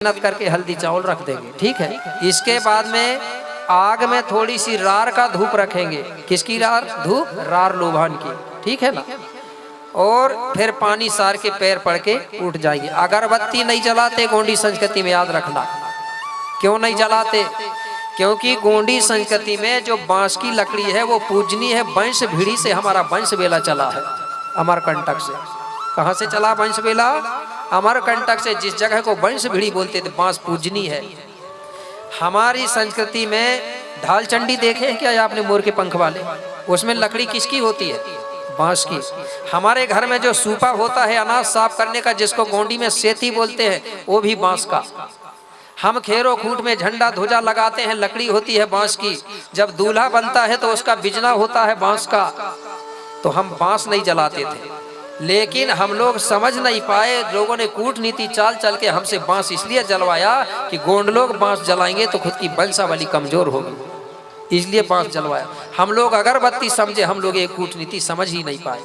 मेहनत करके हल्दी चावल रख देंगे, ठीक है। इसके बाद में आग में थोड़ी सी रार का धूप रखेंगे। किसकी रार? धूप, रार लोभान की, ठीक है ना। और फिर पानी सार के पैर पड़ के उठ जाएंगे। अगरबत्ती नहीं जलाते गोंडी संस्कृति में, याद रखना। क्यों नहीं जलाते? क्योंकि गोंडी संस्कृति में जो बांस की लकड़ी है वो पूजनीय है। वंश भीड़ी से हमारा वंश बेला चला है, अमरकंटक से। कहाँ से चला वंश बेला? अमरकंटक से। जिस जगह को वंश भीड़ी बोलते थे, बांस पूजनी है। हमारी संस्कृति में ढाल चंडी देखे हैं क्या आपने? मोर के पंख वाले, उसमें लकड़ी किसकी होती है? बांस की। हमारे घर में जो सूपा होता है अनाज साफ करने का, जिसको गोंडी में सेती बोलते हैं, वो भी बांस का। हम खेरो खूंट में झंडा ध्वजा लगाते हैं, लकड़ी होती है बांस की। जब दूल्हा बनता है तो उसका बिजना होता है बांस का। तो हम बांस नहीं जलाते थे, लेकिन हम लोग समझ नहीं पाए। लोगों ने कूटनीति चाल चल के हमसे बांस इसलिए जलवाया कि गोंड लोग बांस जलाएंगे तो खुद की वंशावली कमजोर होगी, इसलिए बांस जलवाया। हम लोग अगरबत्ती समझे, हम लोग ये कूटनीति समझ ही नहीं पाए।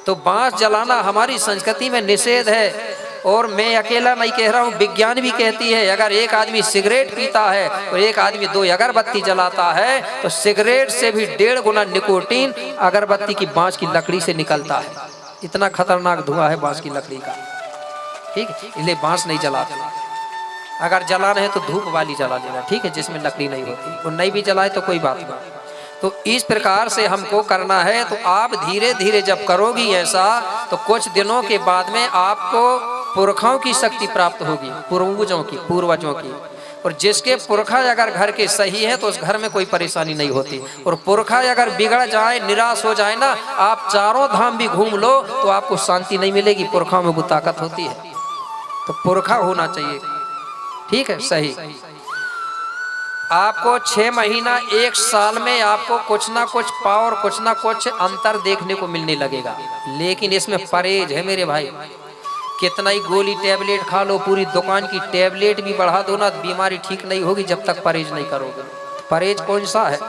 तो बांस जलाना हमारी संस्कृति में निषेध है। और मैं अकेला नहीं कह रहा हूँ, विज्ञान भी कहती है अगर एक आदमी सिगरेट पीता है और एक आदमी 2 अगरबत्ती जलाता है तो सिगरेट से भी 1.5 गुना निकोटीन अगरबत्ती की बांस की लकड़ी से निकलता है। इतना खतरनाक धुआं है बांस की लकड़ी का, ठीक है। इसलिए बांस नहीं जलाते। अगर जला रहे तो धूप वाली जला लेना, ठीक है, जिसमें लकड़ी नहीं होती। और नहीं भी जलाए तो कोई बात नहीं। तो इस प्रकार से हमको करना है। तो आप धीरे धीरे जब करोगी ऐसा, तो कुछ दिनों के बाद में आपको पुरखाओं की शक्ति प्राप्त होगी, पूर्वजों की। और जिसके पुरखा अगर घर के सही है तो उस घर में कोई परेशानी नहीं होती। और पुरखा अगर बिगड़ जाए, निराश हो जाए ना, आप चारों धाम भी घूम लो तो आपको शांति नहीं मिलेगी। पुरखाओं में वो ताकत होती है। तो पुरखा होना चाहिए, ठीक है, सही। आपको 6 महीना 1 साल में आपको कुछ ना कुछ पावर, कुछ ना कुछ अंतर देखने को मिलने लगेगा। लेकिन इसमें परहेज है मेरे भाई। कितना ही गोली टैबलेट खा लो, पूरी दुकान की टैबलेट भी बढ़ा दो ना, बीमारी ठीक नहीं होगी जब तक परहेज नहीं करोगे। परहेज कौन सा है?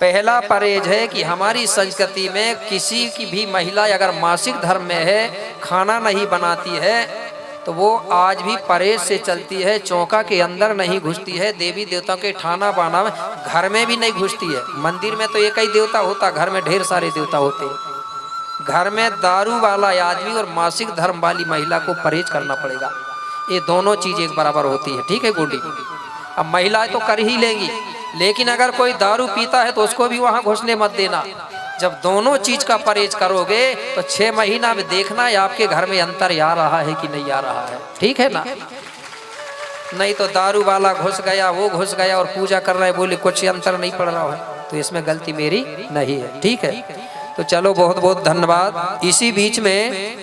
पहला परहेज है कि हमारी संस्कृति में किसी की भी महिला अगर मासिक धर्म में है, खाना नहीं बनाती है, तो वो आज भी परहेज से चलती है। चौका के अंदर नहीं घुसती है। देवी देवताओं के ठाना बाना में घर में भी नहीं घुसती है। मंदिर में तो एक ही देवता होता, घर में ढेर सारे देवता होते हैं। घर में दारू वाला आदमी और मासिक धर्म वाली महिला को परहेज करना पड़ेगा। ये दोनों चीज एक बराबर होती है, ठीक है गोंडी। अब महिलाएं तो कर ही लेंगी, लेकिन अगर कोई दारू पीता है तो उसको भी वहां घुसने मत देना। जब दोनों चीज का परहेज करोगे तो 6 महीना में देखना है आपके घर में अंतर आ रहा है कि नहीं आ रहा है, ठीक है ना। नहीं तो दारू वाला घुस गया, वो घुस गया और पूजा कर रहे बोले कुछ अंतर नहीं पड़ रहा है, तो इसमें गलती मेरी नहीं है, ठीक है। तो चलो, बहुत बहुत धन्यवाद। इसी बीच में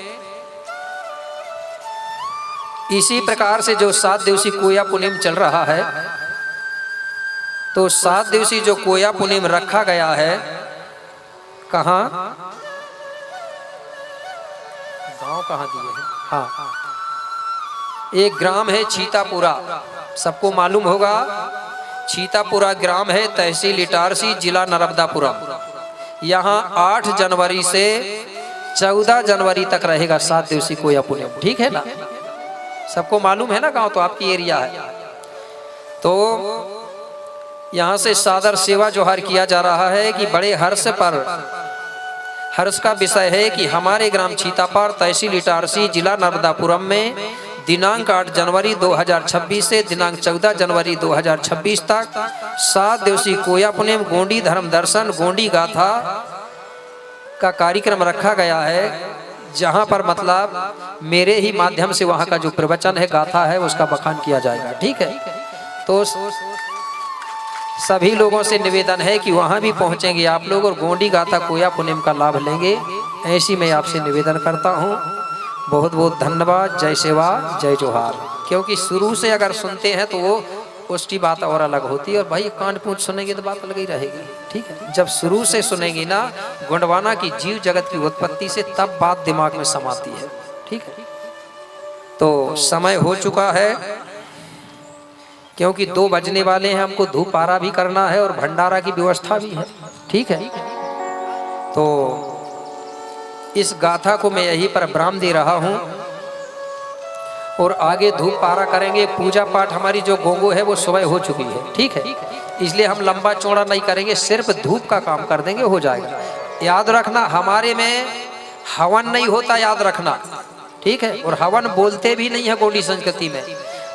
इसी प्रकार से जो 7 दिवसीय कोया पुनिम चल रहा है, तो 7 दिवसीय जो कोया पुनिम रखा गया है, कहाँ गांव कहाँ दिए हैं? हाँ, एक ग्राम है छीतापुरा, सबको मालूम होगा। छीतापुरा ग्राम है, तहसील इटारसी, जिला नर्मदापुरम। यहाँ 8 जनवरी से 14 जनवरी तक रहेगा 7 दिवसीय कोया पुनिम, ठीक है ना। सबको मालूम है ना, गांव तो आपकी एरिया है। तो यहाँ से सादर सेवा जोहार किया जा रहा है कि बड़े हर्ष का विषय है कि हमारे ग्राम छीतापुर, तहसील इटारसी, जिला नर्मदापुरम में दिनांक 8 जनवरी 2026 से दिनांक 14 जनवरी 2026 तक 7 दिवसीय कोया पुनिम, गोंडी धर्म दर्शन, गोंडी गाथा का कार्यक्रम रखा गया है। जहां पर मतलब मेरे ही माध्यम से वहां का जो प्रवचन है, गाथा है, उसका बखान किया जाएगा, ठीक है। तो सभी लोगों से निवेदन है कि वहां भी पहुंचेंगे आप लोग और गोंडी गाथा कोया पुनिम का लाभ लेंगे, ऐसी मैं आपसे निवेदन करता हूं। बहुत बहुत धन्यवाद। जय सेवा, जय जोहार। क्योंकि शुरू से अगर सुनते हैं तो वो उसकी बात और अलग होती है, और भाई कान पूछ सुनेंगे तो बात अलग ही रहेगी, ठीक है। जब शुरू से सुनेंगी ना गोंडवाना की जीव जगत की उत्पत्ति से, तब बात दिमाग में समाती है, ठीक है। तो समय हो चुका है, क्योंकि 2 बजने वाले हैं। हमको धूप आरा भी करना है और भंडारा की व्यवस्था भी है, ठीक है। तो इस गाथा को मैं यहीं पर विराम दे रहा हूं। और आगे धूप पारा करेंगे। पूजा पाठ हमारी जो गोंगो है वो सुबह हो चुकी है, ठीक है, इसलिए हम लंबा चौड़ा नहीं करेंगे, सिर्फ धूप का काम कर देंगे, हो जाएगा। याद रखना हमारे में हवन नहीं होता, याद रखना, ठीक है। और हवन बोलते भी नहीं है गोंडी संस्कृति में।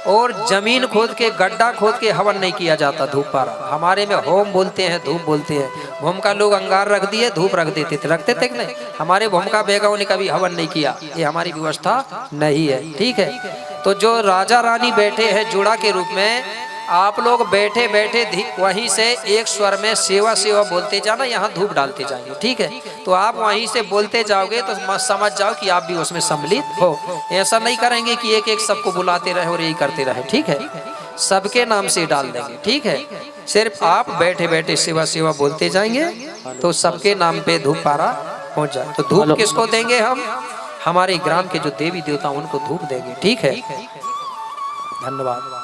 और जमीन खोद के, गड्ढा खोद के हवन नहीं किया जाता धूप पारा। हमारे में होम बोलते हैं, धूप बोलते हैं। भूमिका लोग अंगार रख दिए, धूप रख देते थे, रखते थे कि नहीं? हमारे भूमिका बेगाओं ने कभी हवन नहीं किया, ये हमारी व्यवस्था नहीं है, ठीक है। तो जो राजा रानी बैठे हैं जुड़ा के रूप में, आप लोग बैठे बैठे वहीं से एक स्वर में सेवा सेवा बोलते जाना, यहाँ धूप डालते जाएंगे, ठीक है। तो आप वहीं से बोलते जाओगे तो समझ जाओ कि आप भी उसमें सम्मिलित हो। ऐसा नहीं करेंगे कि एक एक सबको बुलाते रहे और यही करते रहे, ठीक है। सबके नाम से डाल देंगे, ठीक है। सिर्फ आप बैठे बैठे सेवा सेवा बोलते जाएंगे तो सबके नाम पे धूप पारा पहुंच जाए। तो धूप किसको देंगे हम? हमारे ग्राम के जो देवी देवता उनको धूप देंगे, ठीक है। धन्यवाद।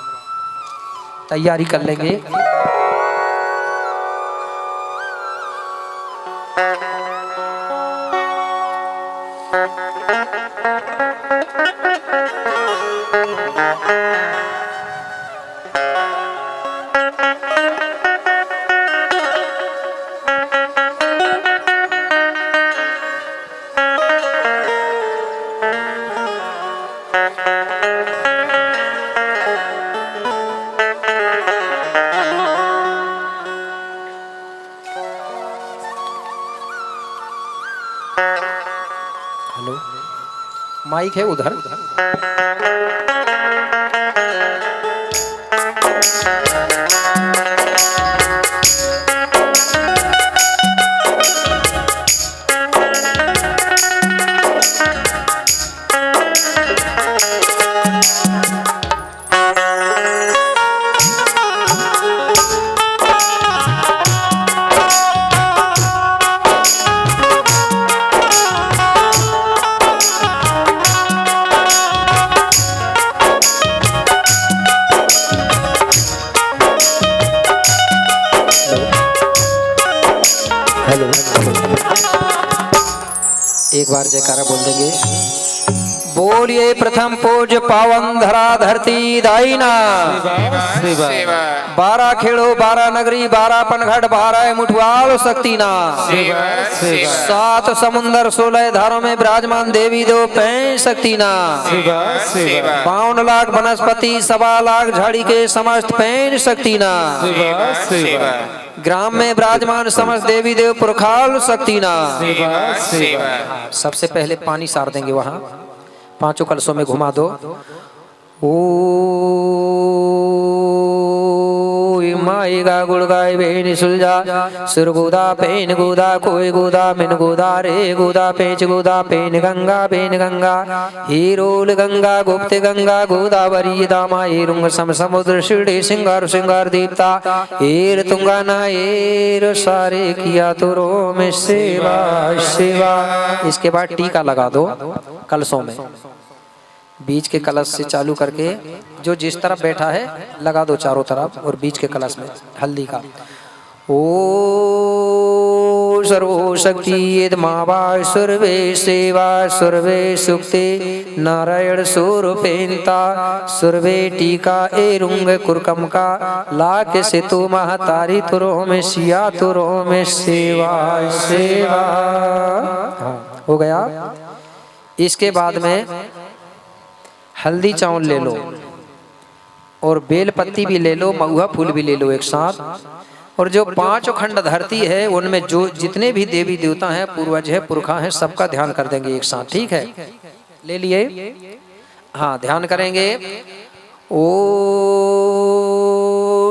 तैयारी कर लेंगे। हेलो, माइक है उधर। हेलो, एक बार जयकारा बोल देंगे। बोलिए प्रथम पूज्य पावन धरा धरती दाईना, 12 खेड़ो 12 नगरी 12 पनघट 12 मुठवाल शक्तिना, 7 समुंदर 16 धारों में विराजमान देवी देव 65 शक्तिना, 52 लाख वनस्पति 1.25 लाख झाड़ी के समस्त 65 शक्तिना, ग्राम में विराजमान समस्त देवी देव पुरखाल शक्तिना। सबसे पहले पानी सार देंगे, वहां 5 कलशों में घुमा दो। ओ माईगा गुड़गाय बेन सुलझा, सुर गुदा पेन गुदा कोई गुदा मिन गुदा रे गुदा पेच गुदा पेन गंगा बेन गंगा, हीरोल गंगा गुप्त गंगा गोदावरी दामा एरुंग सम समुद्र शिड़े सिंगार सिंगार दीप्ता एर तुंगा ना एर सारे किया तुरो में सेवा सेवा। इसके बाद टीका लगा दो कलशों में, बीच के कलश से चालू करके जो जिस तरफ बैठा है लगा दो चारों तरफ, और बीच के कलश में हल्दी का। ओ सर्वशक्ति मावा सर्वे सेवा सर्वे सुक्ते नारायण स्वरूपेन्ता सर्वे टीका एरुंग कुरकम का लाख से तो महतारी तुरो में सिया तुरो में सेवा सेवा। हो गया। इसके बाद में हल्दी चावल ले लो और बेल पत्ती भी ले लो, महुआ फूल भी ले लो एक साथ। और जो 5 खंड धरती है उनमें जो जितने भी देवी देवता हैं, पूर्वज है, पुरखा हैं, सबका ध्यान कर देंगे एक साथ, ठीक है। ले लिए? हाँ, ध्यान करेंगे। ओ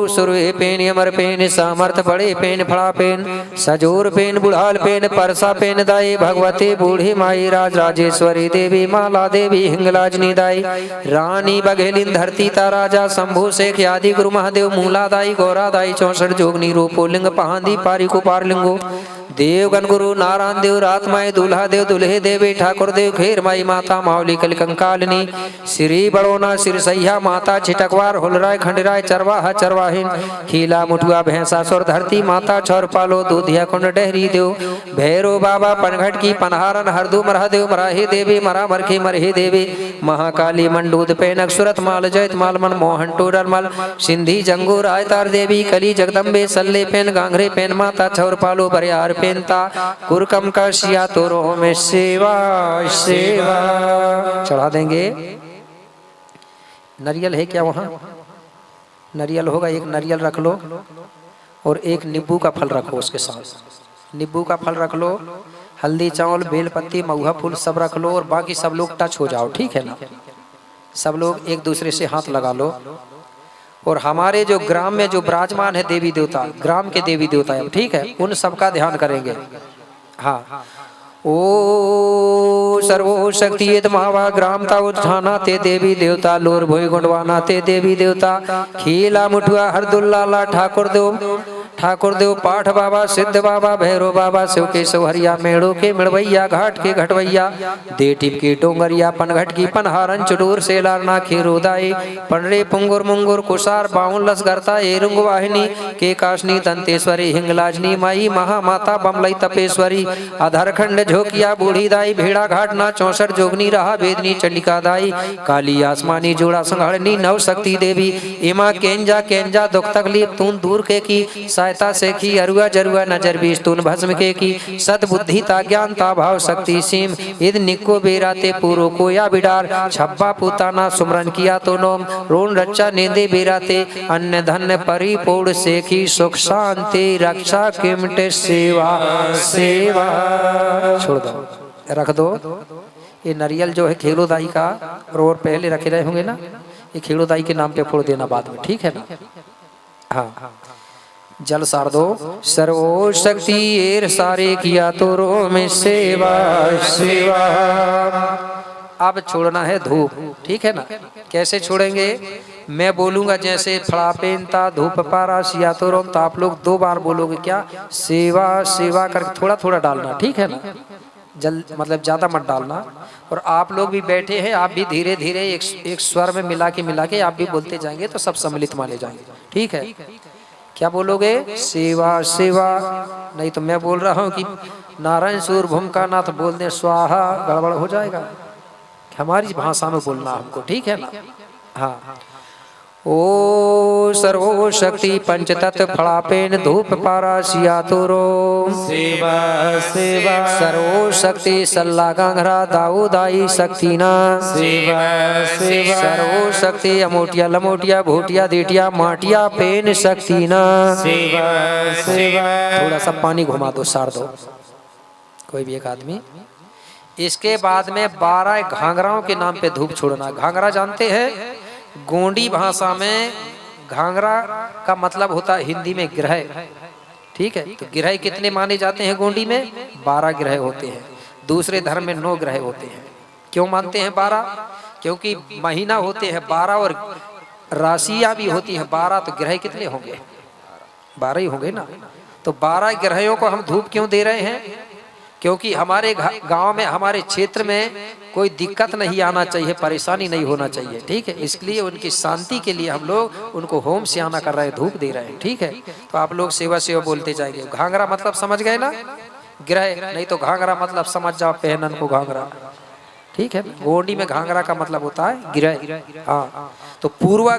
सुरवे पेन अमर पेन सामर्थ बड़े पेन फड़ा पेन सजोर पेन बुढ़ाल पेन परसा पेन दाई भगवती बूढ़ी माई राज राजेश्वरी देवी माला देवी हिंगलाजनी दाई रानी बघेलिन धरती ता राजा शंभु शेख आदि गुरु महादेव मूला दाई गौरा दाई 64 जोगनी रूपो लिंग पहांदी पारी कुपार लिंगो देवगण गुरु नारायण देव रात माई दूल्हा देव दुल्हे देवी ठाकुर देव खेर माई माता मावली कल कंकालिनी श्री बड़ोना सिरसैया माता छिटकवार हुलराय खंडराय चरवाहा चरवाहिन खीला मुठुआ भैंसासुर धरती माता चौरपालो दूधिया कुंड डहरी देव भैरो बाबा पनघट की पनहारन हरदू मरहा देव मराही देवी मरा मरखी मरही देवी महाकाली मंडूद पैनक सुरत माल जैत मालमन मोहन टोडर मल सिंधी जंगू रायतार देवी कली जगदम्बे सल्ले पेन गांगरे पेन माता छौरपालो बरियार पेनता कुरकम का शिया तोरो में सेवा सेवा चढ़ा देंगे। नारियल है क्या वहाँ? नारियल होगा, एक नारियल रख लो और एक नींबू का फल रखो उसके साथ, नींबू का फल रख लो, हल्दी चावल बेलपत्ती महुआ फूल सब रख लो और बाकी सब लोग टच हो जाओ, ठीक है ना? सब लोग एक दूसरे से हाथ लगा लो और हमारे जो ग्राम में जो विराजमान है देवी देवता, ग्राम के देवी देवता है, ठीक है, उन सबका ध्यान करेंगे। हाँ, ओ सर्वो शक्ति मावा ग्राम ता उत्थाना ते देवी देवता लोर भोई गुंडवाना ते देवी देवता खीला मुठुआ हरदुल्ला ठाकुर देव पाठ बाबा सिद्ध बाबा भैरो बाबा शिव के सोहरिया मेड़ो के मिड़वैया घाट के घटवैया दे टिप की डोंगरिया पनघट की पनहारन चुडूर सेलारना खीरोदाई पंडरे पुंगुर मुंगुर कुसार बाउन लसगरता एरुंग वाहिनी के काशनी दंतेश्वरी हिंगलाजनी माई महामाता बमलई तपेश्वरी आधारखंड झोकिया बूढ़ी दाई भेड़ा घाट ना 64 जोगनी रहा बेदनी चंडिका दाई काली आसमानी जोड़ा संघाड़नी नव शक्ति देवी इमा केंजा दुख तकलीफ तून दूर के की सहायता से की अरुआ जरुआ नजर बीस तून भस्म के की सत बुद्धि ता ज्ञान ता भाव शक्ति सीम इद निको बेराते पूरो कोया बिडार छब्बा पुताना सुमरन किया तो नोम रोन रच्चा नेंदे बेराते अन्य धन्य परिपूर्ण से की सुख शांति रक्षा किमटे सेवा सेवा छोड़ दो, रख दो। ये नारियल जो है खेलोदाई का और पहले रखे रहे होंगे ना, ये खेलोदाई के नाम पे फोड़ देना बाद में, ठीक है ना? हाँ, जल सार दो। सर्वो शक्ति एर सारे किया तो रो में सेवा सेवा। अब छोड़ना है धूप, ठीक है ना? कैसे छोड़ेंगे? मैं बोलूंगा जैसे फड़ापेनता धूप पारा सिया तो रोम, तो आप लोग 2 बार बोलोगे क्या? सेवा सेवा करके थोड़ा थोड़ा डालना, ठीक है ना? जल मतलब ज्यादा मत डालना। और आप लोग भी बैठे हैं, आप भी धीरे धीरे एक स्वर में मिला के आप भी बोलते जाएंगे तो सब सम्मिलित माने जाएंगे, ठीक है? क्या बोलोगे? सेवा सेवा। नहीं तो मैं बोल रहा हूँ कि नारायण सूर भूमका नाथ बोल दे स्वाहा, गड़बड़ हो जाएगा। हमारी भाषा में बोलना हमको, ठीक है ना? हाँ, ओ सर्वो शक्ति पंचतत्व फड़ापेन धूप पारा सिया तोरो सेवा सेवा। सर्वो शक्ति सल्ला गांगरा दाऊदाई शक्तिना सेवा सेवा। सर्वो शक्ति अमोटिया लमोटिया भोटिया देटिया माटिया पेन शक्तिना सेवा सेवा। थोड़ा सा पानी घुमा दो, सार दो कोई भी एक आदमी। इसके बाद में 12 घाघराओं के नाम पे धूप छोड़ना। घाघरा जानते हैं? गोंडी भाषा में घाघरा का मतलब होता है हिंदी में ग्रह, ठीक है? तो ग्रह कितने माने जाते हैं गोंडी में? 12 ग्रह होते हैं। दूसरे धर्म में 9 ग्रह होते हैं। क्यों मानते हैं 12? क्योंकि महीना होते हैं 12 और राशियां भी होती हैं 12, तो ग्रह कितने होंगे? 12 ही होंगे ना। तो 12 ग्रहों को हम धूप क्यों दे रहे हैं? क्योंकि हमारे गांव में, हमारे क्षेत्र में कोई दिक्कत नहीं आना चाहिए, परेशानी नहीं होना चाहिए, ठीक है? इसलिए उनकी शांति के लिए हम लोग उनको होम से आना कर रहे हैं, धूप दे रहे हैं, ठीक है? तो आप लोग सेवा सेवा बोलते जाएंगे। घाघरा मतलब समझ गए ना? ग्रह। नहीं तो घाघरा मतलब समझ जाओ पहनन को घाघरा, ठीक है? गोंडी में घाघरा का मतलब होता है ग्रह। हाँ, तो पूर्वा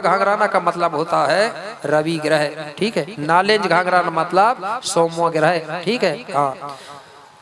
घाघराना का मतलब होता है रवि ग्रह, ठीक है? नालेंज घाघराना मतलब सोमवा ग्रह, ठीक है? हाँ,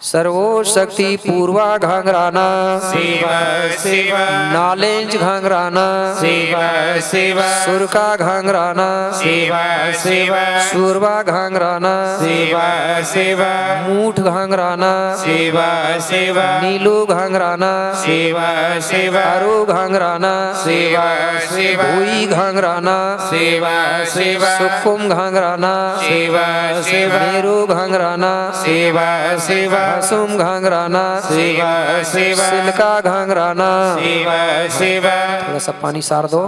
सर्वो शक्ति पूर्वा घाघराना सेवा सेवा। नालेंज घाघराना सेवा सेवा। सुरका घाघराना सेवा सेवा। सुरवा घाघराना सेवा सेवा। मूठ घाघराना सेवा सेवा। नीलू घाघराना सेवा सेवा। अरु घाघराना सेवा सेवा। भुई घाघराना सेवा सेवा। सुकुम घाघराना सेवा सेवा। नेरू घाघराना सेवा सेवा। सुम घाघराना सेवा सेवा। सिलका घाघराना सेवा सेवा। थोड़ा सा पानी सार दो।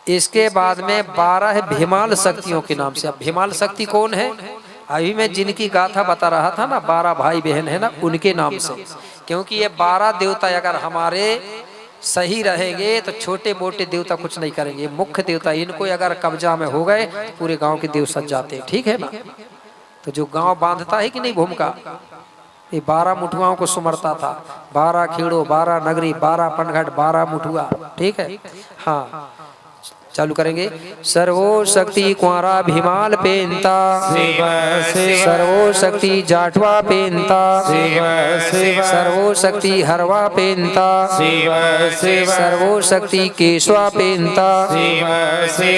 इसके बाद में 12 है भीमाल शक्तियों के नाम से। अब भीमाल शक्ति कौन है? अभी मैं जिनकी गाथा बता रहा था ना, 12 भाई बहन है ना, उनके नाम से। क्योंकि ये 12 देवता अगर हमारे सही रहेंगे तो छोटे मोटे देवता कुछ नहीं करेंगे। मुख्य देवता इनको अगर कब्जा में हो गए तो पूरे गांव के देव सज जाते हैं, ठीक है ना। तो जो गांव बांधता है कि नहीं भूमिका, ये 12 मुठुआओं को सुमरता था। 12 खेड़ो, 12 नगरी, 12 पनघट, 12 मुठुआ, ठीक है। हाँ, चालू करेंगे। सर्वो शक्ति कुंवरा भीमाल पेंता, सर्वो शक्ति जाटवा पेंता, सर्वो शक्ति हरवा पेंता, सर्वो शक्ति केशवा पेंता,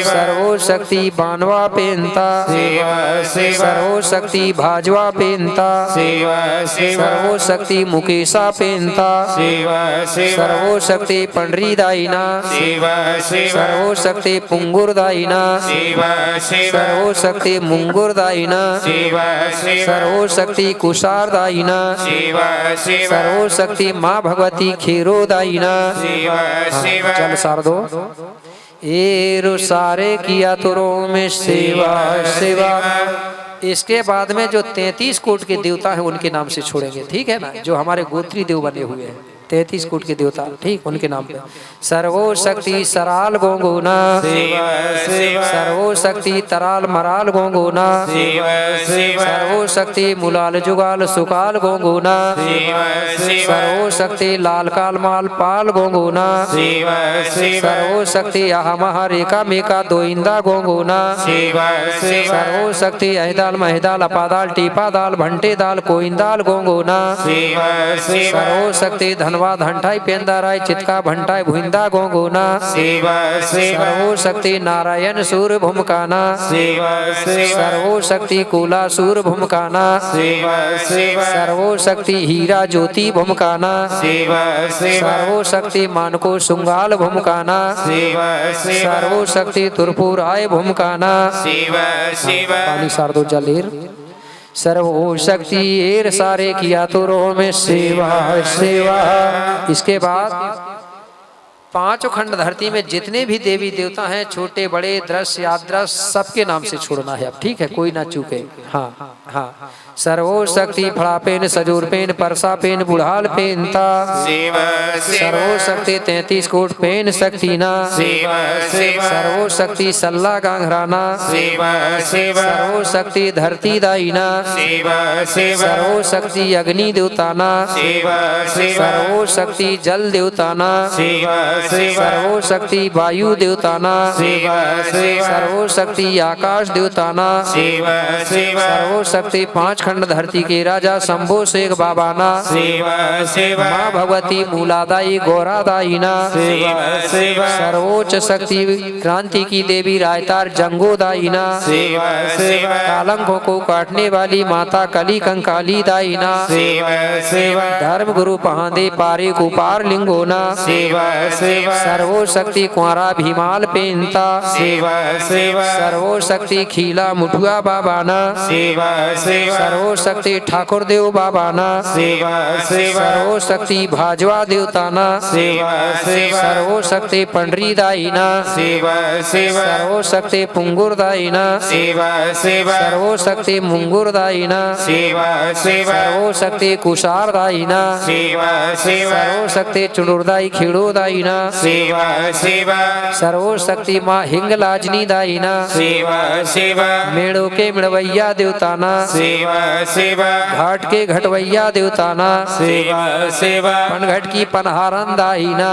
सर्वो शक्ति बानवा पेंता, सर्वो शक्ति भाजवा पेंता, सर्वो शक्ति मुकेशा पेंता, सर्वो शक्ति पंडरी दाइना, सर्वो शक्ति पुंगुर दाइना, सर्वो शक्ति मुंगुर दाइना, सर्वो शक्ति कुशार दाइना, सर्वो शक्ति माँ भगवती खीरो दाइना। चल शारदो, एरु सारे किया तुरो में सेवा सेवा। इसके बाद में जो 33 कोट के देवता हैं उनके नाम से छोड़ेंगे, ठीक है ना। जो हमारे गोत्री देव बने हुए हैं 33 कोट के देवता, ठीक, उनके नाम पे। सर्वो शक्ति सराल गोंगोना, सर्वो शक्ति तराल मराल गोंगोना, सर्वो शक्ति मुलाल जुगाल सुकाल गोंगोना, सर्वो शक्ति लाल काल माल पाल गोंगोना, सर्वो शक्ति अहमह रेखा मेका दोइंदा गोंगोना, सर्वो शक्ति अहिदाल महिदाल अपादाल टीपा दाल भंटे दाल कोइंदाल गोंगोना, सर्वो शक्ति धन धंटाई पेंदाराय चित्का भंटाई भुइंदा गोंगोना, सर्वो शक्ति नारायण सूर भूमकाना, सर्वो शक्ति कूला सूर भूमकाना, सर्वो शक्ति हीरा ज्योति भूमकाना, सर्वो शक्ति मानको शुंगाल भूमकाना, सर्वो शक्ति तुरपुराय भूमकाना। पानी शारदो जलेर। सर्वो शक्ति एर सारे किया तो रोह में सेवा सेवा। इसके बाद 5 खंड धरती में जितने भी देवी देवता हैं, छोटे बड़े दृश्य यादृश्य, सबके नाम से छोड़ना है अब, ठीक है, कोई ना चूके। हाँ हाँ। सर्वो शक्ति फड़ापेन सजूर परसा पेन बुढ़ाल पेनता, सर्वो शक्ति 33 कोट पेन शक्तिना, सर्वो शक्ति सल्ला गांघराना, सर्वो शक्ति धरती दाइना, सर्वो शक्ति अग्नि देवताना, सर्वो शक्ति जल देवताना, सर्वो शक्ति वायु देवताना, सर्वो शक्ति आकाश देवताना, सर्वो शक्ति 5 खंड धरती के राजा शंभो शेख बाबाना, माँ भगवती मूलादाई गौरादाईना, सर्वोच्च शक्ति क्रांति की देवी रायतार जंगोदाईना, कालंकों को काटने वाली माता कली कंकाली दाईना, धर्म गुरु पहादे पारे कुपार लिंगोना, सर्वो शक्ति कुंवरा भीमाल पेंता, सर्वो शक्ति खीला मुठुआ बाबाना, सर्वो शक्ति ठाकुर देव बाबाना, सर्वो शक्ति भाजवा देवताना, सर्वो शक्ति पंडरी दाईना, सर्वो शक्ति पुंगुर दाईना, सर्वो शक्ति मुंगुर दाईना, सर्वो शक्ति कुशार दाईना, सर्वो शक्ति चुनुरदाई खीड़ो दाईना, सर्वो शक्ति माँ हिंगलाजनी दाईना, मेड़ो के मिड़वैया देवताना, घाट के घटवैया देवताना, पनघट की पनहारन दाईना,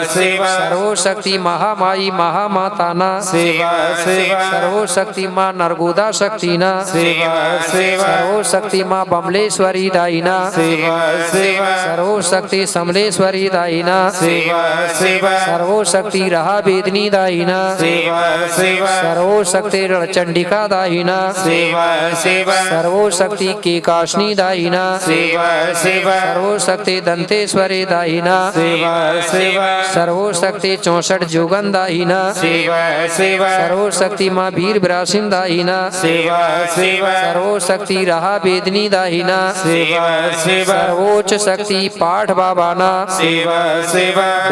सर्वो शक्ति महामाई महामाताना, सर्वो शक्ति माँ नरगोदा शक्तिना, सर्वो शक्ति माँ बमलेश्वरी दाईना, सर्वो शक्ति समलेश्वरी दाईना, सर्वो शक्ति रहा वेदनी दाईना, सर्वो शक्ति रणचंडिका दाईना, सर्वो शक्ति केकाशनी दाईना, सर्वो शक्ति दंतेश्वरी दाईना, सर्वो शक्ति 64 जोगन दाईना, सर्वो शक्ति माँ वीर विरासिन दाईना, सर्वो शक्ति रहा वेदनी दाईना, सर्वोच्च शक्ति पाठ बाबाना,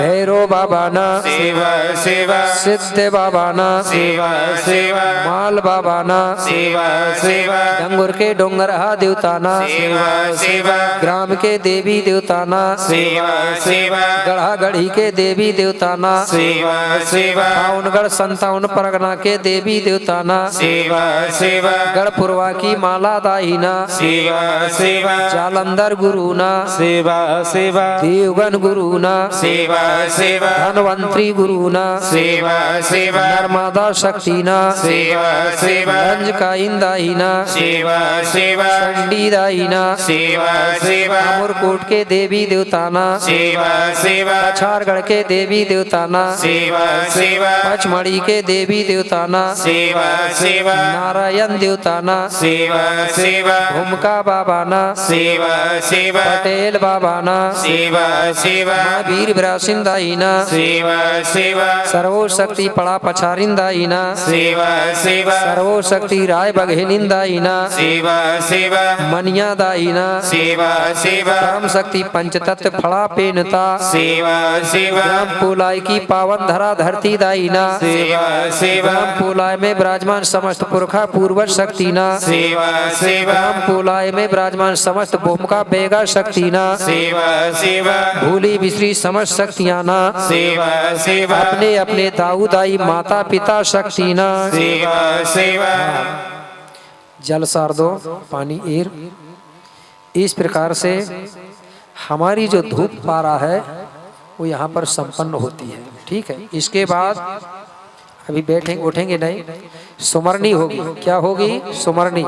भैरो बाबा ना शिव शिव सिद्ध बाबा ना शिव शिव माल बाबा ना शिव शिव डंगुर के डोंगरहा देवता ना शिव शिव ग्राम के देवी देवता ना शिव शिव गढ़ा गढ़ी के देवी देवता ना शिव शिव पावनगढ़ 57 परगना के देवी देवता ना शिव शिव गढ़पुरवा की माला दाहिना शिव शिव जालंधर गुरु ना शिव शिव देवगन गुरु ना शिव शिव धनवंतरी गुरु ना शिव शिव नर्मदा शक्ति ना शिव शिव रंज का इंदाहिना शिव शिव चंडी दाहिना शिव शिव अमरकोट के देवी देवता ना शिव शिव कछारगढ़ के देवी देवता ना शिव शिव पचमढ़ी के देवी देवता ना शिव शिव नारायण देवता ना शिव शिव भूमका बाबा ना शिव शिव पटेल बाबा ना शिव शिव वीर ब्रासिंदाईना शिव शिव सर्वो शक्ति पड़ा पछारिंदाईना शिव शिव सर्वो शक्ति राय बघेलिंदाईना शिव शिव मनिया दाईना शिव शिव परम शक्ति पंचतत्व फड़ा पेनता शिव शिव ग्राम पोलाई की पावन धरा धरती दाईना शिव शिव ग्राम पोलाई में विराजमान समस्त पुरखा पूर्वज शक्ति ना शिव शिव ग्राम पोलाई में विराजमान समस्त भूमिका बेगा शक्ति ना शिव शिव भूली बिसरी समस्त शक्तियां ना शिव शिव अपने अपने दाऊ दाई माता पिता शक्ति ना शिव शिव जल सार दो पानी ईर। इस प्रकार से हमारी जो धूप पारा है वो यहाँ पर संपन्न होती है। ठीक है, इसके बाद अभी बैठेंगे उठेंगे नहीं, सुमरनी होगी। क्या होगी? सुमरनी।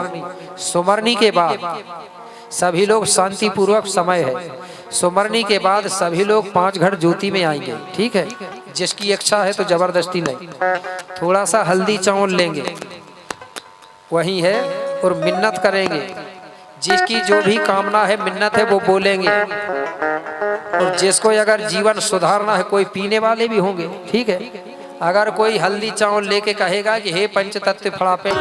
सुमरनी के बाद सभी लोग शांति पूर्वक समय है। सुमरनी के बाद सभी लोग 5 घट ज्योति में आएंगे। ठीक है, जिसकी इच्छा है तो जबरदस्ती नहीं, थोड़ा सा हल्दी चावल लेंगे वही है और मिन्नत करेंगे। जिसकी जो भी कामना है मिन्नत है वो बोलेंगे, और जिसको अगर जीवन सुधारना है, कोई पीने वाले भी होंगे। ठीक है, अगर कोई हल्दी चावल लेके कहेगा कि हे पंचतत्व फड़ा पे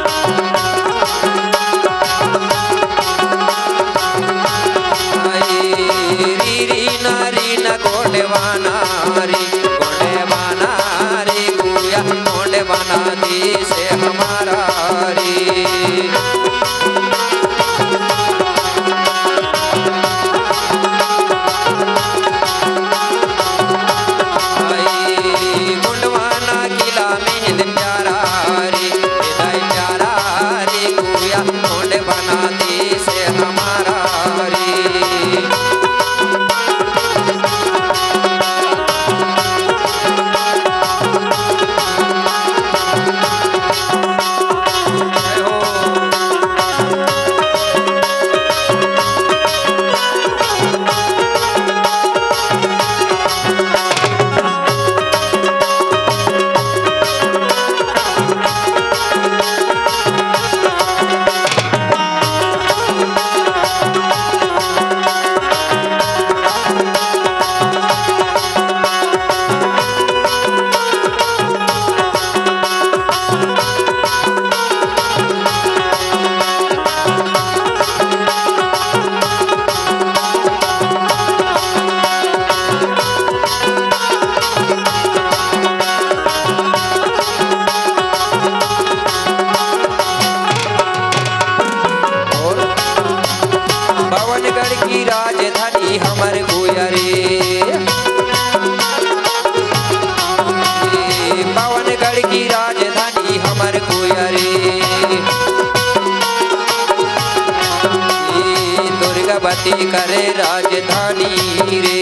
करे राजधानी रे,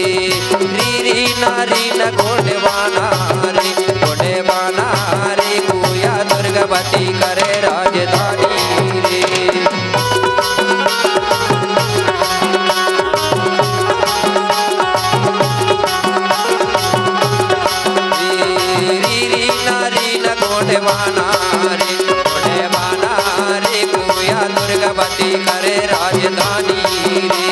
री नारी न घोड़वाना रे, घोड़वाना रे गुया दुर्गावती करे राजधानी रे। री नारी न घोड़वाना रे, घोड़वाना रे गुया दुर्गावती करे राजधानी रे।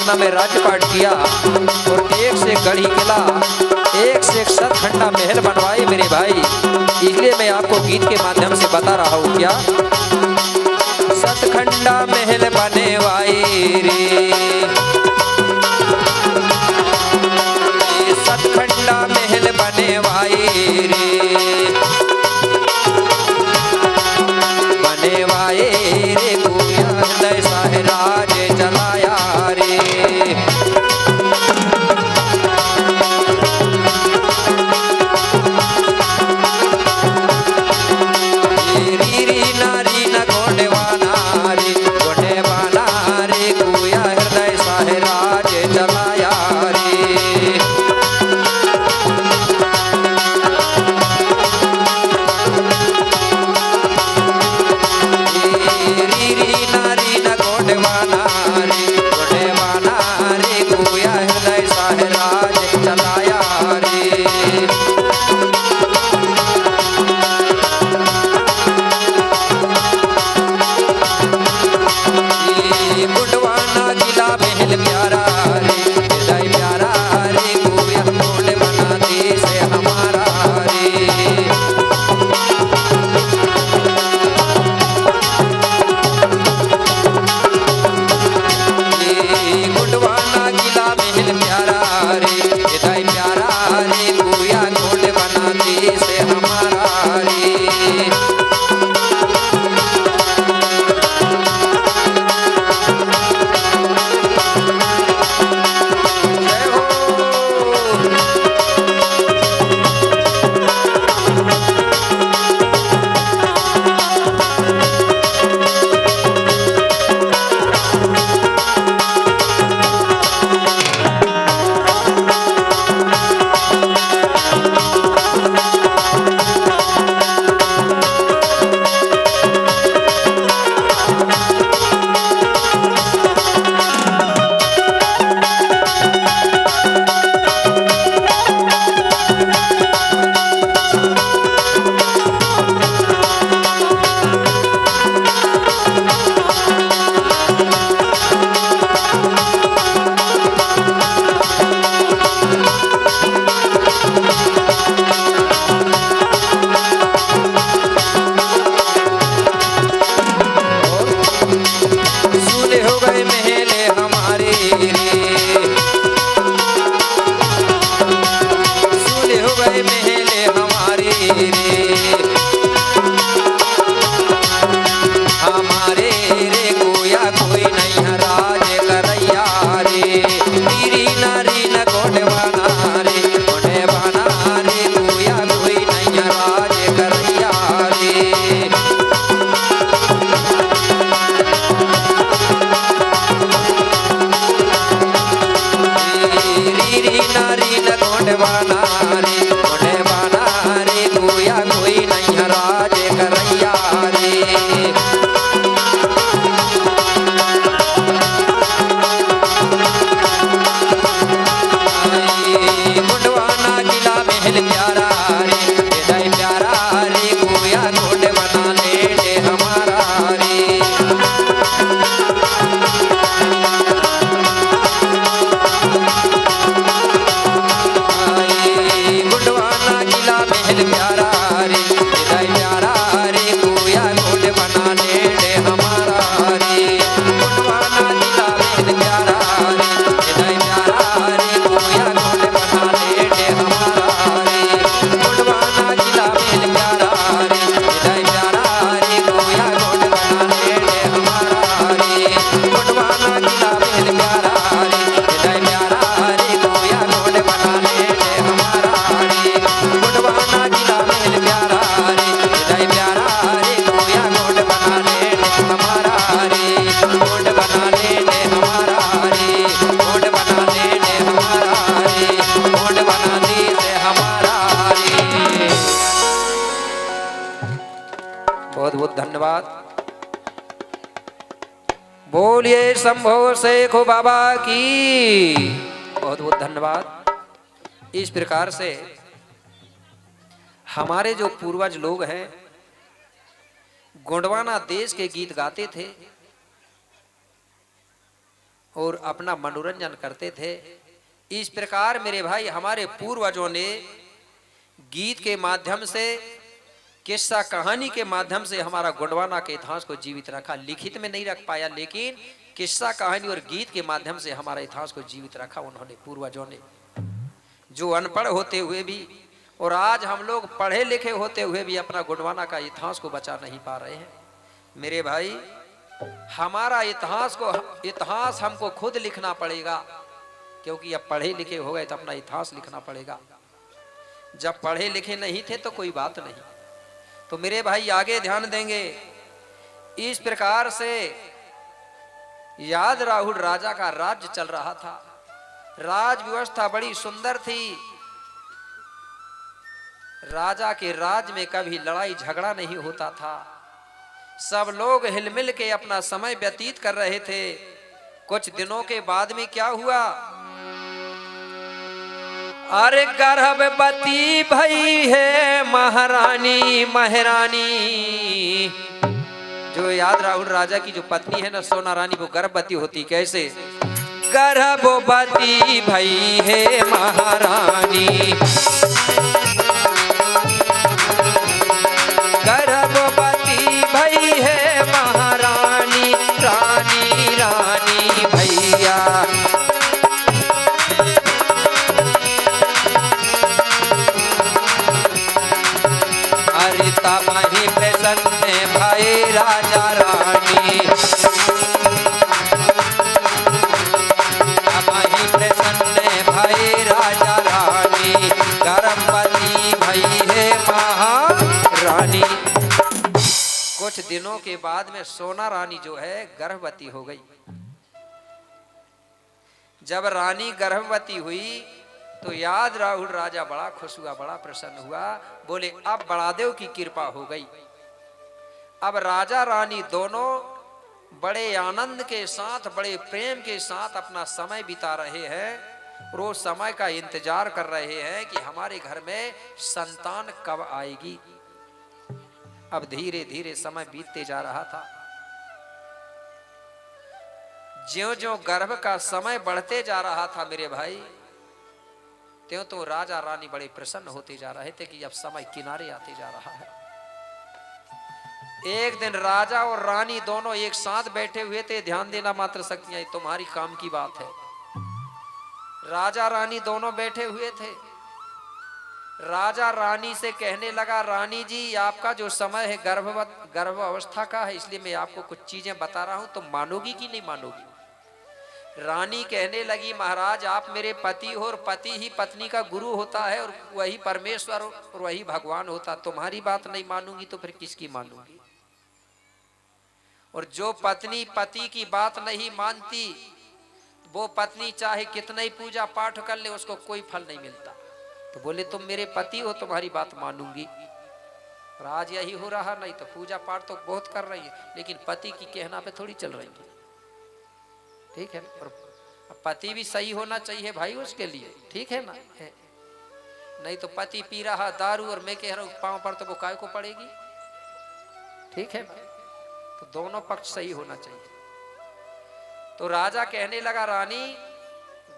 गोंडवाना में राज्यपाट किया और एक से गढ़ी किला, एक से एक सतखंडा महल बनवाए मेरे भाई। इसलिए मैं आपको गीत के माध्यम से बता रहा हूँ क्या, सतखंडा महल बनवाए रे, सतखंडा महल बनवाए रे, बनवाए रे गोया हृदय साहराज चलाया रे। री नारी न गोंडवाना रे, गोंडवाना रे गोया हृदय साहराज चलाया रे। धन्यवाद। बोलिए शंभो शेख बाबा की बहुत बहुत धन्यवाद। इस प्रकार से हमारे जो पूर्वज लोग हैं गोंडवाना देश के गीत गाते थे और अपना मनोरंजन करते थे। इस प्रकार मेरे भाई हमारे पूर्वजों ने गीत के माध्यम से, किस्सा कहानी के माध्यम से हमारा गोंडवाना के इतिहास को जीवित रखा। लिखित में नहीं रख पाया, लेकिन किस्सा कहानी और गीत के माध्यम से हमारा इतिहास को जीवित रखा उन्होंने, पूर्वजों ने, जो अनपढ़ होते हुए भी और आज हम लोग पढ़े लिखे होते हुए भी अपना गोंडवाना का इतिहास को बचा नहीं पा रहे हैं। मेरे भाई हमारा इतिहास हमको खुद लिखना पड़ेगा, क्योंकि अब पढ़े लिखे हो गए तो अपना इतिहास लिखना पड़ेगा। जब पढ़े लिखे नहीं थे तो कोई बात नहीं। तो मेरे भाई आगे ध्यान देंगे। इस प्रकार से याद राहुल राजा का राज्य चल रहा था। राज व्यवस्था बड़ी सुंदर थी। राजा के राज में कभी लड़ाई झगड़ा नहीं होता था। सब लोग हिलमिल के अपना समय व्यतीत कर रहे थे। कुछ दिनों के बाद में क्या हुआ, अरे गर्भवती भई है महारानी, जो याद राहुल राजा की जो पत्नी है ना सोना रानी, वो गर्भवती होती कैसे? गर्भवती भई है महारानी, गर्भवती भई है महारानी, रानी रानी भैया। अरे तमहि प्रसन्न भाई राजा रानी, तमहि प्रसन्न भाई राजा रानी, गर्भवती भई है महारानी। कुछ दिनों के बाद में सोना रानी जो है गर्भवती हो गई। जब रानी गर्भवती हुई तो याद राहुल राजा बड़ा खुश हुआ, बड़ा प्रसन्न हुआ। बोले अब बड़ादेव की कृपा हो गई। अब राजा रानी दोनों बड़े आनंद के साथ, बड़े प्रेम के साथ अपना समय बिता रहे हैं। रोज समय का इंतजार कर रहे हैं कि हमारे घर में संतान कब आएगी। अब धीरे धीरे समय बीतते जा रहा था। ज्यों-ज्यों गर्भ का समय बढ़ते जा रहा था मेरे भाई, त्यों तो राजा रानी बड़े प्रसन्न होते जा रहे थे कि अब समय किनारे आते जा रहा है। एक दिन राजा और रानी दोनों एक साथ बैठे हुए थे। ध्यान देना मात्र शक्तियां, तुम्हारी काम की बात है। राजा रानी दोनों बैठे हुए थे। राजा रानी से कहने लगा, रानी जी आपका जो समय है गर्भ अवस्था का है, इसलिए मैं आपको कुछ चीजें बता रहा हूं, तुम मानोगी कि नहीं मानोगी? रानी कहने लगी, महाराज आप मेरे पति हो और पति ही पत्नी का गुरु होता है और वही परमेश्वर और वही भगवान होता। तुम्हारी बात नहीं मानूंगी तो फिर किसकी मानूंगी? और जो पत्नी पति की बात नहीं मानती, वो पत्नी चाहे कितना ही पूजा पाठ कर ले उसको कोई फल नहीं मिलता। तो बोले तुम मेरे पति हो, तुम्हारी बात मानूंगी। और आज यही हो रहा, नहीं तो पूजा पाठ तो बहुत कर रही है लेकिन पति की कहना पे थोड़ी चल रही है। ठीक है, और पति भी सही होना चाहिए भाई उसके लिए, ठीक है ना है। नहीं तो पति पी रहा दारू और मैं कह रहा हूँ पांव पर, तो वो काय को पड़ेगी? ठीक है ना, तो दोनों पक्ष सही होना चाहिए। तो राजा कहने लगा, रानी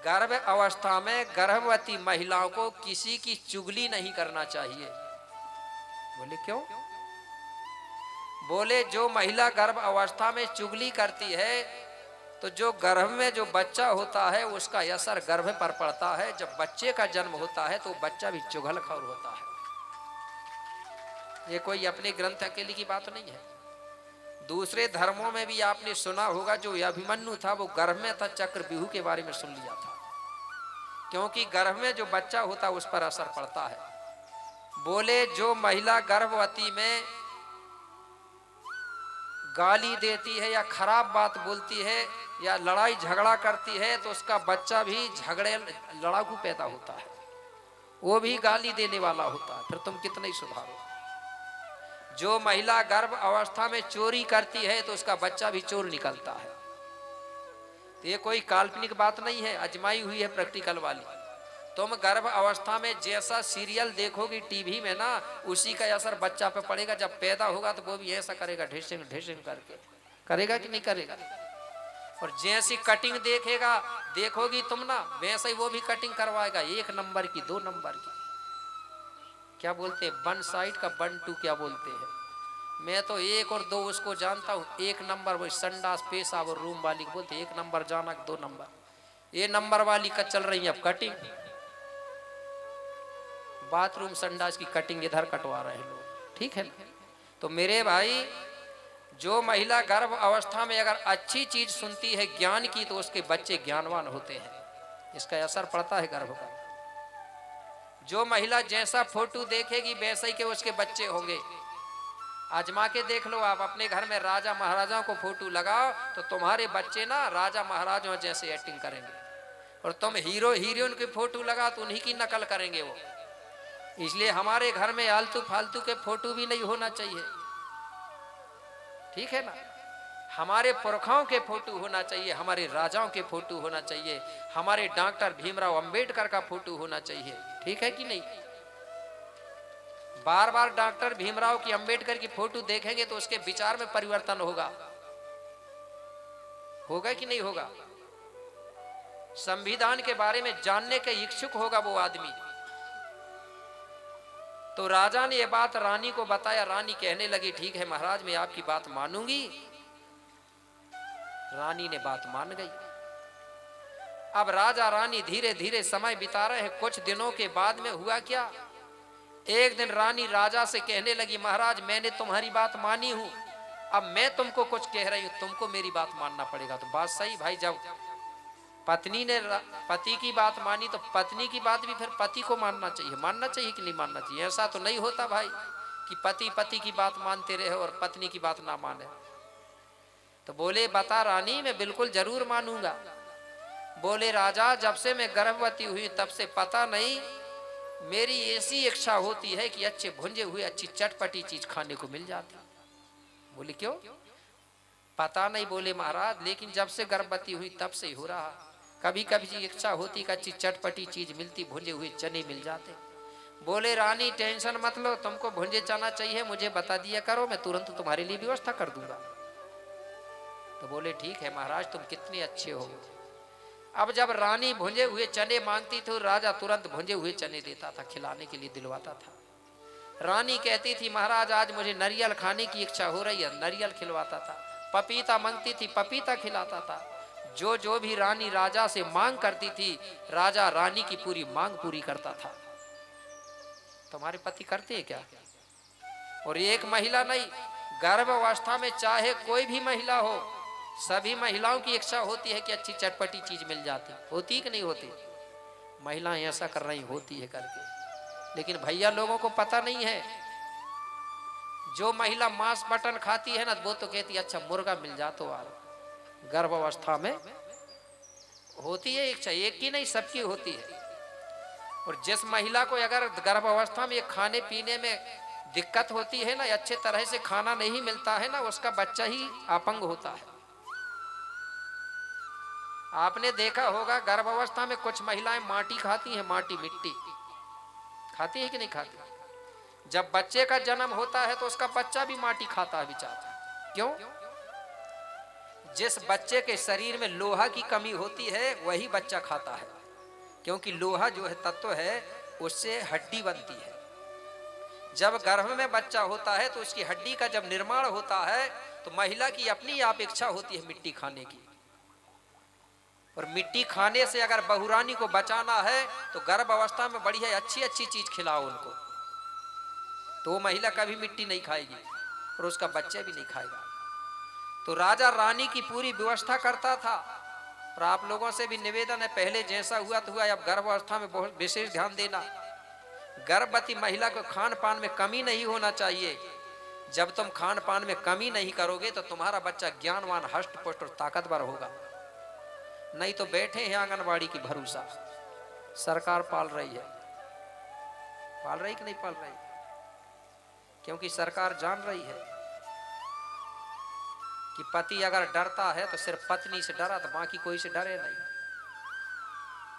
गर्भ अवस्था में गर्भवती महिलाओं को किसी की चुगली नहीं करना चाहिए। बोले क्यों? बोले जो महिला गर्भ अवस्था में चुगली करती है तो जो गर्भ में जो बच्चा होता है उसका असर गर्भ पर पड़ता है। जब बच्चे का जन्म होता है तो बच्चा भी चुगलखोर होता है। ये कोई अपने ग्रंथ अकेले की बात नहीं है। दूसरे धर्मों में भी आपने सुना होगा, जो अभिमन्यु था वो गर्भ में था, चक्रव्यूह के बारे में सुन लिया था, क्योंकि गर्भ में जो बच्चा होता है उस पर असर पड़ता है। बोले जो महिला गर्भवती में गाली देती है या खराब बात बोलती है या लड़ाई झगड़ा करती है तो उसका बच्चा भी झगड़े लड़ाकू पैदा होता है, वो भी गाली देने वाला होता है। फिर तुम कितना ही सुधारो। जो महिला गर्भ अवस्था में चोरी करती है तो उसका बच्चा भी चोर निकलता है। तो ये कोई काल्पनिक बात नहीं है, अजमाई हुई है प्रैक्टिकल वाली। तुम गर्भ अवस्था में जैसा सीरियल देखोगी टीवी में ना, उसी का असर बच्चा पे पड़ेगा। जब पैदा होगा तो वो भी ऐसा करेगा, ढिसिंग ढिसिंग करके करेगा कि नहीं करेगा? और जैसी कटिंग देखेगा देखोगी तुम ना, वैसे ही वो भी कटिंग करवाएगा, 1 नंबर की 2 नंबर की। क्या बोलते हैं, 1 साइड का 1 2 क्या बोलते हैं। मैं तो 1 और 2 उसको जानता हूँ। 1 नंबर वो संडास पेशाब और रूम वाली को बोलते, 1 नंबर जाना 2 नंबर। ये नंबर वाली का चल रही है अब कटिंग, बाथरूम संडास की कटिंग इधर कटवा रहे हैं लोग, ठीक है ना। तो मेरे भाई, जो महिला गर्भ अवस्था में अगर अच्छी चीज सुनती है ज्ञान की, तो उसके बच्चे ज्ञानवान होते हैं, इसका असर पड़ता है गर्भ का। जो महिला जैसा फोटो देखेगी वैसे ही के उसके बच्चे होंगे। आजमा के देख लो आप, अपने घर में राजा महाराजाओं को फोटो लगाओ तो तुम्हारे बच्चे ना राजा महाराजाओं जैसे एक्टिंग करेंगे, और तुम हीरो हीरोइन की फोटो लगाओ तो उन्हीं की नकल करेंगे वो। इसलिए हमारे घर में आलतू फालतू के फोटो भी नहीं होना चाहिए, ठीक है ना। हमारे पुरखाओं के फोटो होना चाहिए, हमारे राजाओं के फोटो होना चाहिए, हमारे डॉक्टर भीमराव अंबेडकर का फोटो होना चाहिए, ठीक है कि नहीं। बार बार डॉक्टर भीमराव की अंबेडकर की फोटो देखेंगे तो उसके विचार में परिवर्तन होगा, होगा कि नहीं होगा। संविधान के बारे में जानने के इच्छुक होगा वो आदमी। तो राजा ने यह बात रानी को बताया, रानी कहने लगी ठीक है महाराज मैं आपकी बात मानूंगी। रानी ने बात मान गई। अब राजा रानी धीरे धीरे समय बिता रहे हैं। कुछ दिनों के बाद में हुआ क्या, एक दिन रानी राजा से कहने लगी महाराज मैंने तुम्हारी बात मानी हूं, अब मैं तुमको कुछ कह रही हूं, तुमको मेरी बात मानना पड़ेगा। तो बात सही भाई, जब पत्नी ने पति की बात मानी तो पत्नी की बात भी फिर पति को मानना चाहिए। मानना चाहिए कि नहीं मानना चाहिए। ऐसा तो नहीं होता भाई कि पति पति की बात मानते रहे और पत्नी की बात ना माने। तो बोले बता रानी मैं बिल्कुल जरूर मानूंगा। बोले राजा जब से मैं गर्भवती हुई तब से पता नहीं मेरी ऐसी इच्छा होती है कि अच्छे भुंजे हुए अच्छी चटपटी चीज खाने को मिल जाती। बोले क्यों, पता नहीं। बोले महाराज लेकिन जब से गर्भवती हुई तब से ही हो रहा। कभी कभी इच्छा होती कि अच्छी चटपटी चीज मिलती, भुंजे हुए चने मिल जाते। बोले रानी टेंशन मत लो, तुमको भुंजे चना चाहिए मुझे बता दिया करो, मैं तुरंत तुम्हारे लिए व्यवस्था कर दूंगा। तो बोले ठीक है महाराज तुम कितने अच्छे हो। अब जब रानी भुंजे हुए चने मांगती थी राजा तुरंत भुंजे हुए चने देता था, खिलाने के लिए दिलवाता था। रानी कहती थी महाराज आज मुझे नारियल खाने की इच्छा हो रही है, नारियल खिलवाता था। पपीता मांगती थी, पपीता खिलाता था। जो जो भी रानी राजा से मांग करती थी राजा रानी की पूरी मांग पूरी करता था। तुम्हारे पति करते हैं क्या? और एक महिला नहीं, गर्भावस्था में चाहे कोई भी महिला हो, सभी महिलाओं की इच्छा होती है कि अच्छी चटपटी चीज मिल जाती। होती कि नहीं होती? महिलाएं ऐसा कर रही होती है करके, लेकिन भैया लोगों को पता नहीं है। जो महिला मांस मटन खाती है ना वो तो कहती है अच्छा मुर्गा मिल जा तो आ। गर्भावस्था में होती है इच्छा, एक की नहीं सबकी होती है। और जिस महिला को अगर गर्भावस्था में खाने पीने में दिक्कत होती है ना, अच्छे तरह से खाना नहीं मिलता है ना, उसका बच्चा ही अपंग होता है। आपने देखा होगा गर्भावस्था में कुछ महिलाएं माटी खाती हैं, माटी मिट्टी खाती है कि नहीं खाती। जब बच्चे का जन्म होता है तो उसका बच्चा भी माटी खाता है बेचारा। क्यों? जिस बच्चे के शरीर में लोहा की कमी होती है वही बच्चा खाता है, क्योंकि लोहा जो है तत्व है उससे हड्डी बनती है। जब गर्भ में बच्चा होता है तो उसकी हड्डी का जब निर्माण होता है तो महिला की अपनी आप इच्छा होती है मिट्टी खाने की। और मिट्टी खाने से अगर बहुरानी को बचाना है तो गर्भ अवस्था में बढ़िया अच्छी अच्छी चीज खिलाओ उनको, तो वो महिला कभी मिट्टी नहीं खाएगी और उसका बच्चा भी नहीं खाएगा। तो राजा रानी की पूरी व्यवस्था करता था। और आप लोगों से भी निवेदन है, पहले जैसा हुआ तो हुआ, अब गर्भ अवस्था में बहुत विशेष ध्यान देना। गर्भवती महिला को खान पान में कमी नहीं होना चाहिए। जब तुम खान पान में कमी नहीं करोगे तो तुम्हारा बच्चा ज्ञानवान हष्ट पुष्ट और ताकतवर होगा। नहीं तो बैठे हैं आंगनबाड़ी की भरोसा, सरकार पाल रही है। पाल रही कि नहीं पाल रही? क्योंकि सरकार जान रही है कि पति अगर डरता है तो सिर्फ पत्नी से डरा, तो बाकी कोई से डरे नहीं।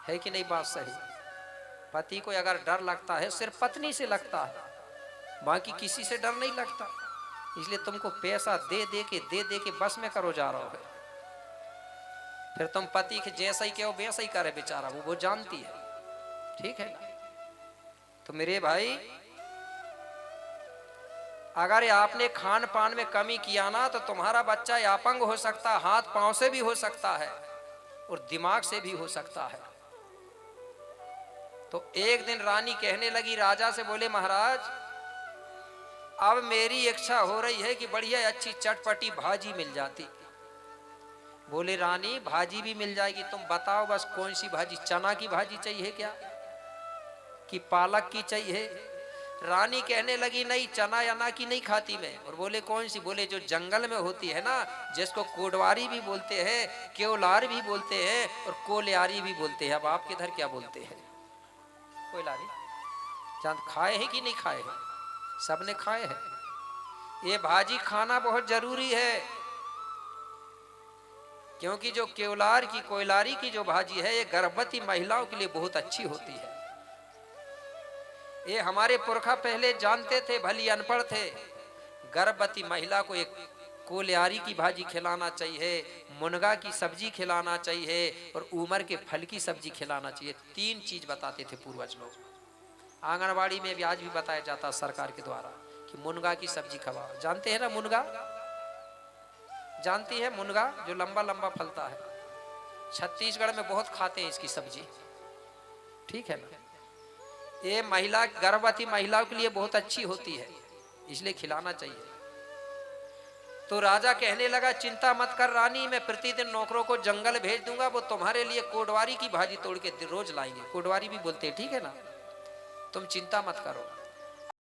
है कि नहीं बात सही? पति को अगर डर लगता है सिर्फ पत्नी से लगता है, बाकी किसी से डर नहीं लगता। इसलिए तुमको पैसा दे दे के बस में करो जा रहा हो। फिर तुम पति के जैसा ही कहो वैसा ही करे बेचारा, वो जानती है, ठीक है ना। तो मेरे भाई अगर आपने खान पान में कमी किया ना तो तुम्हारा बच्चा अपंग हो सकता है, हाथ पांव से भी हो सकता है और दिमाग से भी हो सकता है। तो एक दिन रानी कहने लगी राजा से, बोले महाराज अब मेरी इच्छा हो रही है कि बढ़िया अच्छी चटपटी भाजी मिल जाती। बोले रानी भाजी भी मिल जाएगी, तुम बताओ बस कौन सी भाजी, चना की भाजी चाहिए क्या कि पालक की चाहिए? रानी कहने लगी नहीं, चना या ना की नहीं खाती मैं। और बोले कौन सी? बोले जो जंगल में होती है ना, जिसको कोडवारी भी बोलते हैं, केवलार भी बोलते हैं और कोल्यारी भी बोलते हैं। अब आपके इधर क्या बोलते हैं? कोयलारी। चांद खाए हैं कि नहीं खाए हैं? सबने खाए हैं। ये भाजी खाना बहुत जरूरी है, क्योंकि जो केवलार की कोयलारी की जो भाजी है ये गर्भवती महिलाओं के लिए बहुत अच्छी होती है। ये हमारे पुरखा पहले जानते थे, भली अनपढ़ थे। गर्भवती महिला को एक कोल्यारी की भाजी खिलाना चाहिए, मुनगा की सब्जी खिलाना चाहिए और उमर के फल की सब्जी खिलाना चाहिए। 3 चीज बताते थे पूर्वज लोग। आंगनबाड़ी में भी आज भी बताया जाता सरकार के द्वारा कि मुनगा की सब्जी खवाओ। जानते हैं ना मुनगा? जानती है मुनगा जो लंबा लंबा फलता है? छत्तीसगढ़ में बहुत खाते हैं इसकी सब्जी, ठीक है ना। ये महिला गर्भवती महिलाओं के लिए बहुत अच्छी होती है, इसलिए खिलाना चाहिए। तो राजा कहने लगा चिंता मत कर रानी, मैं प्रतिदिन नौकरों को जंगल भेज दूंगा, वो तुम्हारे लिए कोडवारी की भाजी तोड़ के रोज लाएंगे। कोडवारी भी बोलते हैं, ठीक है ना। तुम चिंता मत करो।